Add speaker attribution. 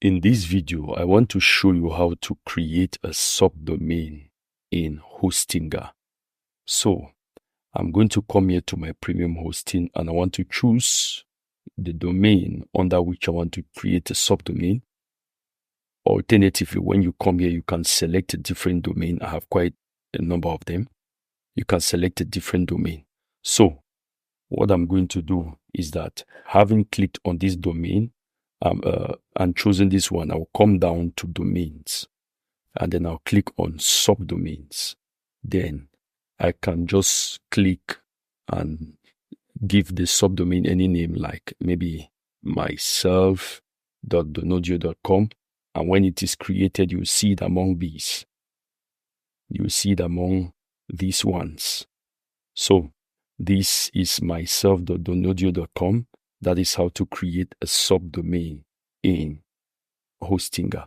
Speaker 1: In this video, I want to show you how to create a subdomain in Hostinger. So I'm going to come here to my premium hosting and I want to choose the domain under which I want to create a subdomain. Alternatively, when you come here, you can select a different domain. I have quite a number of them. You can select a different domain. So what I'm going to do is that having clicked on this domain and chosen this one, I'll come down to domains and then I'll click on subdomains. Then I can just click and give the subdomain any name, like maybe myself.donodio.com. And when it is created, you see it among these. You see it among these ones. So this is myself.donodio.com. That is how to create a subdomain in Hostinger.